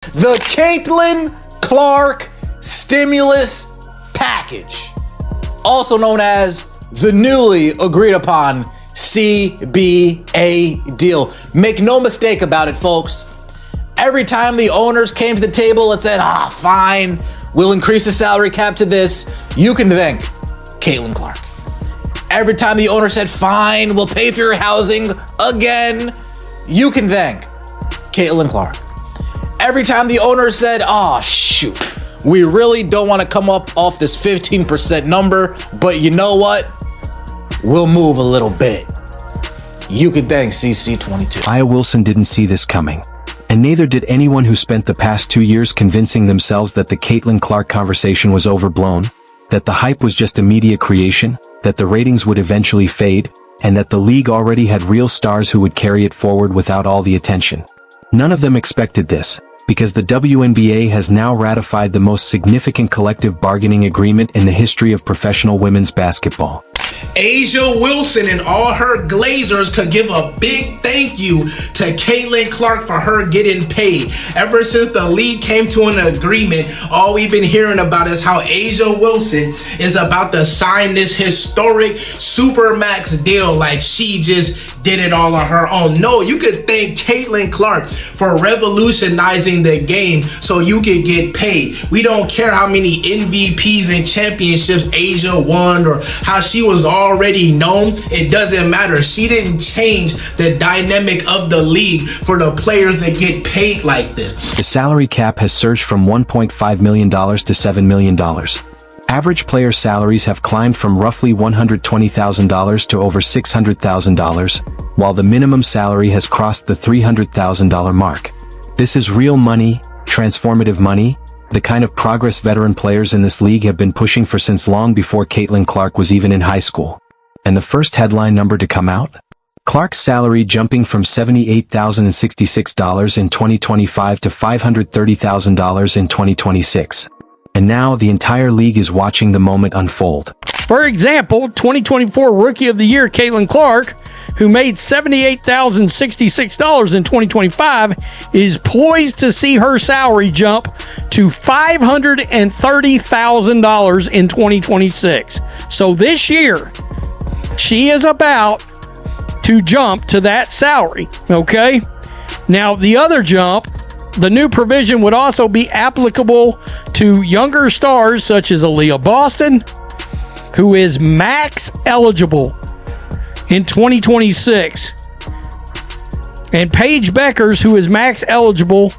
The Caitlin Clark stimulus package, also known as the newly agreed upon CBA deal. Make no mistake about it, folks. Every time the owners came to the table and said, fine, we'll increase the salary cap to this, you can thank Caitlin Clark. Every time the owner said, fine, we'll pay for your housing again, you can thank Caitlin Clark. Every time the owner said, shoot, we really don't want to come up off this 15% number, but you know what? We'll move a little bit. You can thank CC22. Aya Wilson didn't see this coming. And neither did anyone who spent the past 2 years convincing themselves that the Caitlin Clark conversation was overblown, that the hype was just a media creation, that the ratings would eventually fade, and that the league already had real stars who would carry it forward without all the attention. None of them expected this, because the WNBA has now ratified the most significant collective bargaining agreement in the history of professional women's basketball. A'ja Wilson and all her Glazers could give a big thank you to Caitlin Clark for her getting paid. Ever since the league came to an agreement, all we've been hearing about is how A'ja Wilson is about to sign this historic Supermax deal like she just did it all on her own. No, you could thank Caitlin Clark for revolutionizing the game so you could get paid. We don't care how many MVPs and championships A'ja won or how she was already known. It doesn't matter. She didn't change the dynamic of the league for the players that get paid like this. The salary cap has surged from $1.5 million to $7 million. Average player salaries have climbed from roughly $120,000 to over $600,000, while the minimum salary has crossed the $300,000 mark. This is real money, transformative money, the kind of progress veteran players in this league have been pushing for since long before Caitlin Clark was even in high school. And the first headline number to come out? Clark's salary jumping from $78,066 in 2025 to $530,000 in 2026. And now the entire league is watching the moment unfold. For example, 2024 Rookie of the Year Caitlin Clark, who made $78,066 in 2025, is poised to see her salary jump to $530,000 in 2026. So this year, she is about to jump to that salary, okay? Now, the other jump, the new provision would also be applicable to younger stars such as Aaliyah Boston, who is max eligible in 2026, and Paige Beckers, who is max eligible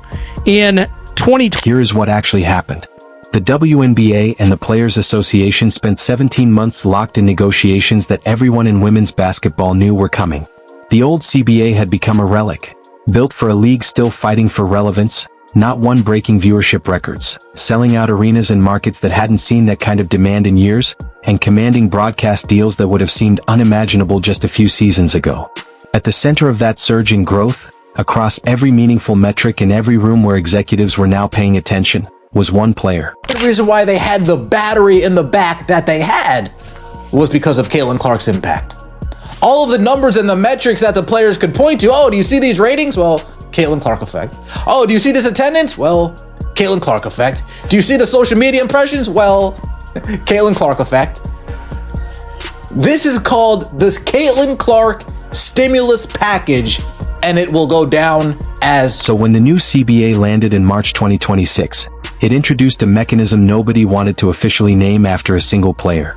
in 2020. Here is what actually happened. The WNBA and the Players Association spent 17 months locked in negotiations that everyone in women's basketball knew were coming. The old CBA had become a relic, built for a league still fighting for relevance, not one breaking viewership records, selling out arenas and markets that hadn't seen that kind of demand in years, and commanding broadcast deals that would have seemed unimaginable just a few seasons ago. At the center of that surge in growth, across every meaningful metric in every room where executives were now paying attention, was one player. The reason why they had the battery in the back that they had was because of Caitlin Clark's impact. All of the numbers and the metrics that the players could point to, do you see these ratings? Well, Caitlin Clark effect. Oh, do you see this attendance? Well, Caitlin Clark effect. Do you see the social media impressions? Well, Caitlin Clark effect. This is called the Caitlin Clark stimulus package, and it will go down as... So when the new CBA landed in March 2026, it introduced a mechanism nobody wanted to officially name after a single player.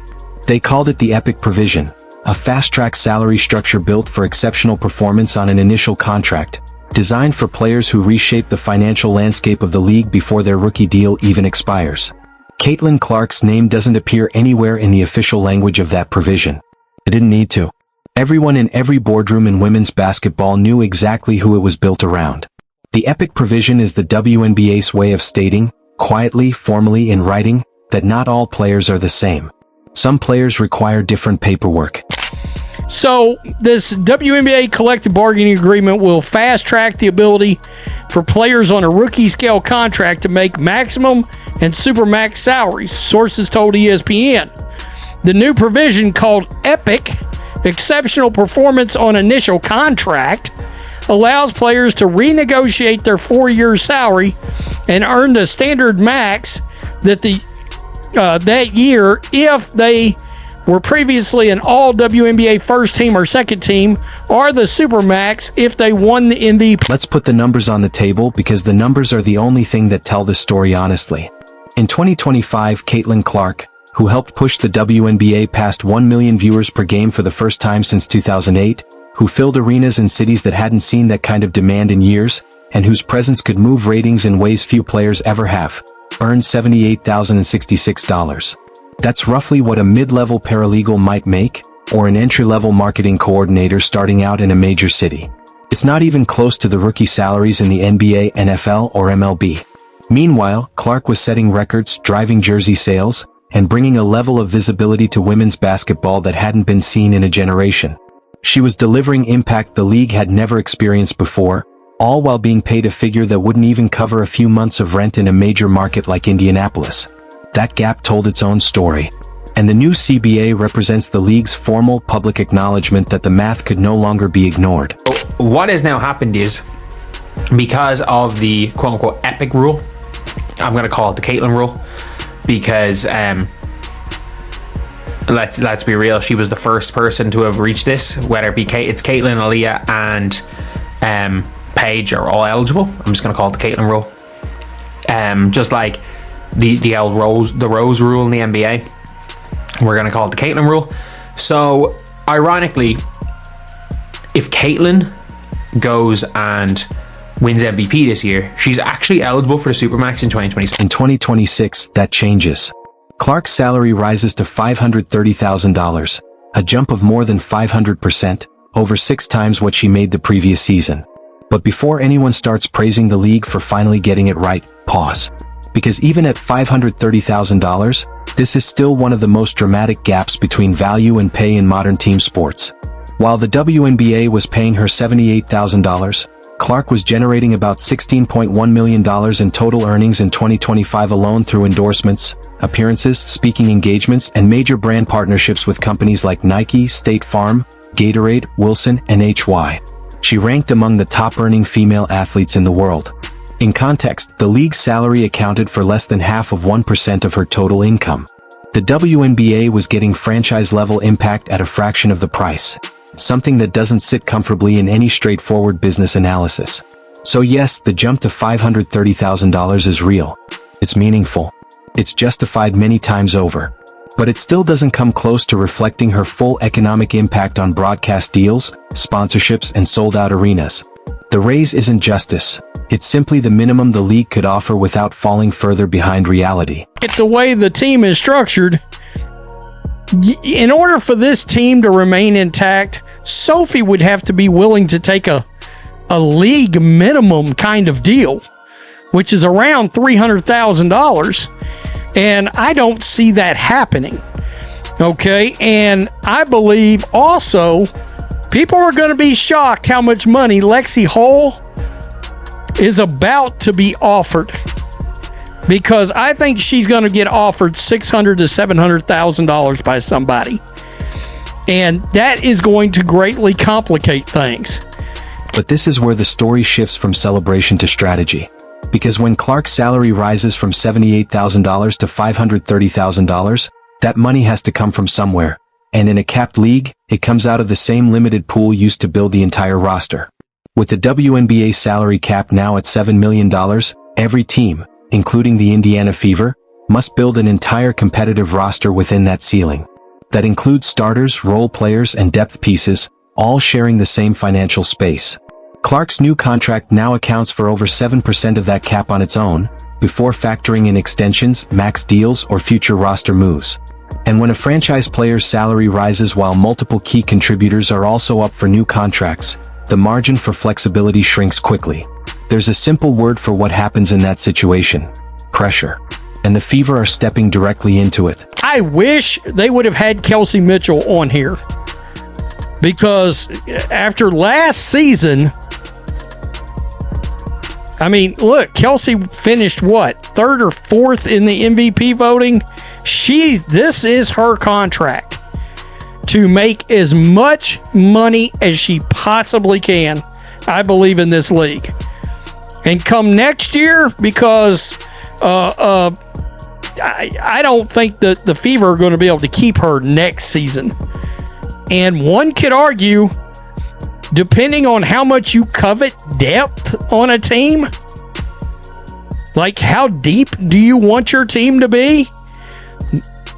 They called it the Epic Provision, a fast-track salary structure built for exceptional performance on an initial contract, designed for players who reshape the financial landscape of the league before their rookie deal even expires. Caitlin Clark's name doesn't appear anywhere in the official language of that provision. It didn't need to. Everyone in every boardroom in women's basketball knew exactly who it was built around. The Epic Provision is the WNBA's way of stating, quietly, formally in writing, that not all players are the same. Some players require different paperwork. So this WNBA collective bargaining agreement will fast track the ability for players on a rookie scale contract to make maximum and supermax salaries, sources told ESPN. The new provision, called EPIC, exceptional performance on initial contract, allows players to renegotiate their 4-year salary and earn the standard max that that year if they were previously an all WNBA first team or second team, or the Supermax if they won the MVP. Let's put the numbers on the table because the numbers are the only thing that tell the story honestly. In 2025, Caitlin Clark, who helped push the WNBA past 1 million viewers per game for the first time since 2008, who filled arenas in cities that hadn't seen that kind of demand in years, and whose presence could move ratings in ways few players ever have, earned $78,066. That's roughly what a mid-level paralegal might make, or an entry-level marketing coordinator starting out in a major city. It's not even close to the rookie salaries in the NBA, NFL, or MLB. Meanwhile, Clark was setting records, driving jersey sales, and bringing a level of visibility to women's basketball that hadn't been seen in a generation. She was delivering impact the league had never experienced before, all while being paid a figure that wouldn't even cover a few months of rent in a major market like Indianapolis. That gap told its own story. And the new CBA represents the league's formal public acknowledgement that the math could no longer be ignored. What has now happened is, because of the quote-unquote epic rule, I'm going to call it the Caitlin rule, because let's be real, she was the first person to have reached this. Whether it be it's Caitlin, Aaliyah, and Paige are all eligible. I'm just going to call it the Caitlin rule. Just like the old Rose rule in the NBA, we're going to call it the Caitlin rule. So ironically, if Caitlin goes and wins MVP this year, she's actually eligible for the Supermax in 2026. In 2026, that changes. Clark's salary rises to $530,000, a jump of more than 500%, over 6 times what she made the previous season. But before anyone starts praising the league for finally getting it right, pause. Because even at $530,000, this is still one of the most dramatic gaps between value and pay in modern team sports. While the WNBA was paying her $78,000, Clark was generating about $16.1 million in total earnings in 2025 alone through endorsements, appearances, speaking engagements, and major brand partnerships with companies like Nike, State Farm, Gatorade, Wilson, and HY. She ranked among the top-earning female athletes in the world. In context, the league's salary accounted for less than half of 1% of her total income. The WNBA was getting franchise-level impact at a fraction of the price, something that doesn't sit comfortably in any straightforward business analysis. So yes, the jump to $530,000 is real. It's meaningful. It's justified many times over. But it still doesn't come close to reflecting her full economic impact on broadcast deals, sponsorships, and sold-out arenas. The raise isn't justice. It's simply the minimum the league could offer without falling further behind reality. The way the team is structured, in order for this team to remain intact, Sophie would have to be willing to take a league minimum kind of deal, which is around $300,000. And I don't see that happening. Okay. And I believe also people are going to be shocked how much money Lexi Hall is about to be offered, because I think she's going to get offered $600,000 to $700,000 by somebody, and that is going to greatly complicate things. But this is where the story shifts from celebration to strategy, because when Clark's salary rises from $78,000 to $530,000, that money has to come from somewhere, and in a capped league, it comes out of the same limited pool used to build the entire roster. With the WNBA salary cap now at $7 million, every team, including the Indiana Fever, must build an entire competitive roster within that ceiling. That includes starters, role players, and depth pieces, all sharing the same financial space. Clark's new contract now accounts for over 7% of that cap on its own, before factoring in extensions, max deals, or future roster moves. And when a franchise player's salary rises while multiple key contributors are also up for new contracts, the margin for flexibility shrinks quickly. There's a simple word for what happens in that situation: pressure. And the Fever are stepping directly into it. I wish they would have had Kelsey Mitchell on here, because after last season, I mean, look, Kelsey finished what, 3rd or 4th in the MVP voting? This is her contract to make as much money as she possibly can I believe, in this league. And come next year, because I don't think that the Fever are going to be able to keep her next season. And one could argue, depending on how much you covet depth on a team, like how deep do you want your team to be?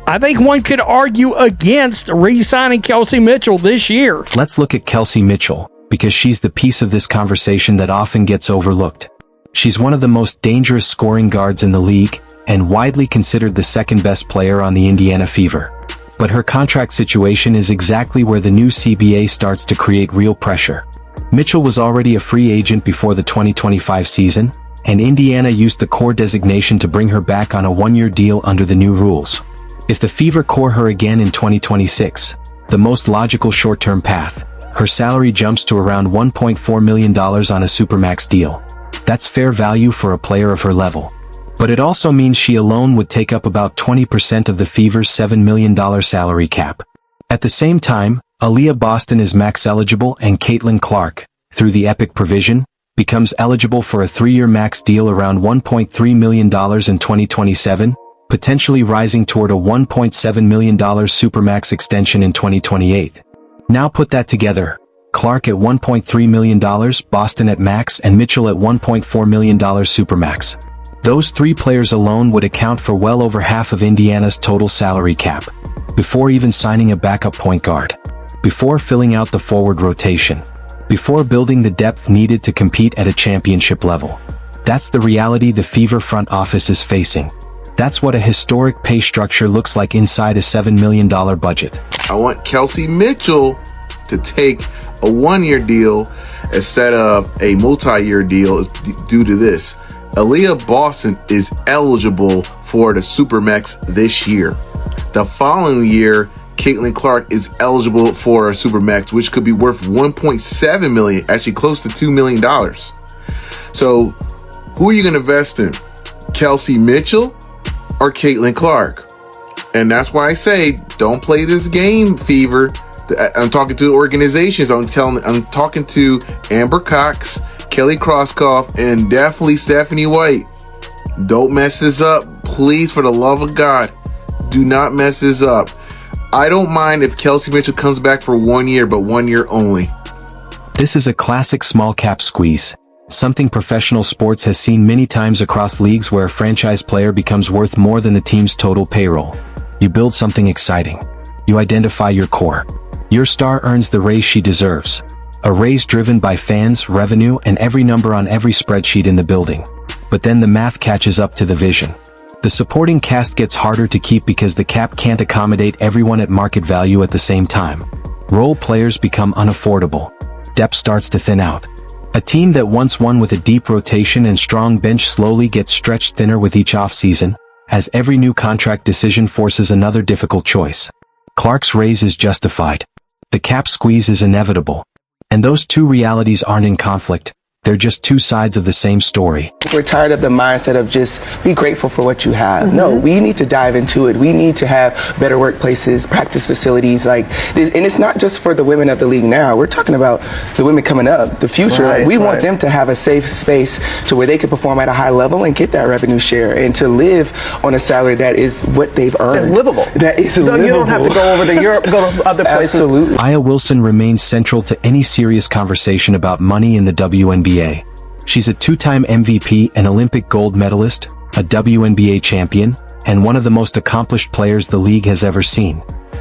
I think one could argue against re-signing Kelsey Mitchell this year. Let's look at Kelsey Mitchell, because she's the piece of this conversation that often gets overlooked. She's one of the most dangerous scoring guards in the league, and widely considered the second best player on the Indiana Fever. But her contract situation is exactly where the new CBA starts to create real pressure. Mitchell was already a free agent before the 2025 season, and Indiana used the core designation to bring her back on a one-year deal under the new rules. If the Fever core her again in 2026, the most logical short-term path, her salary jumps to around $1.4 million on a Supermax deal. That's fair value for a player of her level. But it also means she alone would take up about 20% of the Fever's $7 million salary cap. At the same time, Aaliyah Boston is max eligible, and Caitlin Clark, through the Epic provision, becomes eligible for a 3-year max deal around $1.3 million in 2027, potentially rising toward a $1.7 million Supermax extension in 2028. Now put that together: Clark at $1.3 million, Boston at max, and Mitchell at $1.4 million Supermax. Those three players alone would account for well over half of Indiana's total salary cap, before even signing a backup point guard, before filling out the forward rotation, before building the depth needed to compete at a championship level. That's the reality the Fever front office is facing. That's what a historic pay structure looks like inside a $7 million budget. I want Kelsey Mitchell to take a one-year deal instead of a multi-year deal due to this. Aaliyah Boston is eligible for the Supermax this year. The following year, Caitlin Clark is eligible for a Supermax, which could be worth $1.7 million, actually close to $2 million. So, who are you going to invest in? Kelsey Mitchell or Caitlin Clark? And that's why I say, don't play this game, Fever. I'm talking to organizations. I'm talking to Amber Cox, Kelly Crosskoff, and definitely Stephanie White. Don't mess this up. Please, for the love of God, do not mess this up. I don't mind if Kelsey Mitchell comes back for 1 year, but 1 year only. This is a classic small cap squeeze, something professional sports has seen many times across leagues, where a franchise player becomes worth more than the team's total payroll. You build something exciting. You identify your core. Your star earns the raise she deserves. A raise driven by fans, revenue, and every number on every spreadsheet in the building. But then the math catches up to the vision. The supporting cast gets harder to keep because the cap can't accommodate everyone at market value at the same time. Role players become unaffordable. Depth starts to thin out. A team that once won with a deep rotation and strong bench slowly gets stretched thinner with each offseason, as every new contract decision forces another difficult choice. Clark's raise is justified. The cap squeeze is inevitable. And those two realities aren't in conflict. They're just two sides of the same story. We're tired of the mindset of just be grateful for what you have. No, we need to dive into it. We need to have better workplaces, practice facilities, and it's not just for the women of the league now. We're talking about the women coming up, the future. We want them to have a safe space to where they can perform at a high level and get that revenue share, and to live on a salary that is what they've earned. That's livable. That is livable. You don't have to go over to Europe, go to other places. Absolutely. Aya Wilson remains central to any serious conversation about money in the WNBA. She's a two-time MVP, an Olympic gold medalist, a WNBA champion, and one of the most accomplished players the league has ever seen.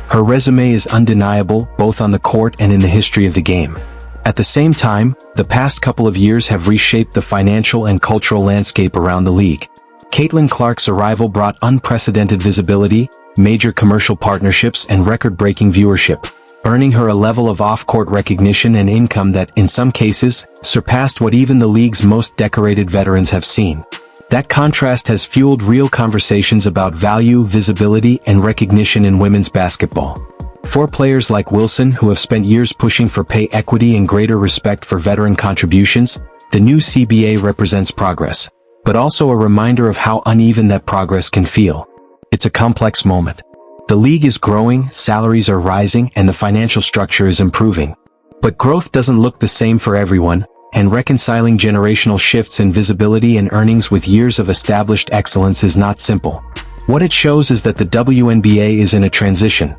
Her resume is undeniable, both on the court and in the history of the game. At the same time, the past couple of years have reshaped the financial and cultural landscape around the league. Caitlin Clark's arrival brought unprecedented visibility, major commercial partnerships, and record-breaking viewership, earning her a level of off-court recognition and income that, in some cases, surpassed what even the league's most decorated veterans have seen. That contrast has fueled real conversations about value, visibility, and recognition in women's basketball. For players like Wilson, who have spent years pushing for pay equity and greater respect for veteran contributions, the new CBA represents progress, but also a reminder of how uneven that progress can feel. It's a complex moment. The league is growing, salaries are rising, and the financial structure is improving. But growth doesn't look the same for everyone, And reconciling generational shifts in visibility and earnings with years of established excellence is not simple. What it shows is that the WNBA is in a transition,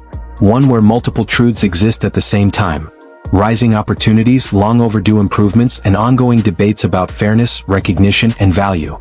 one where multiple truths exist at the same time. Rising opportunities, long overdue improvements, and ongoing debates about fairness, recognition, and value.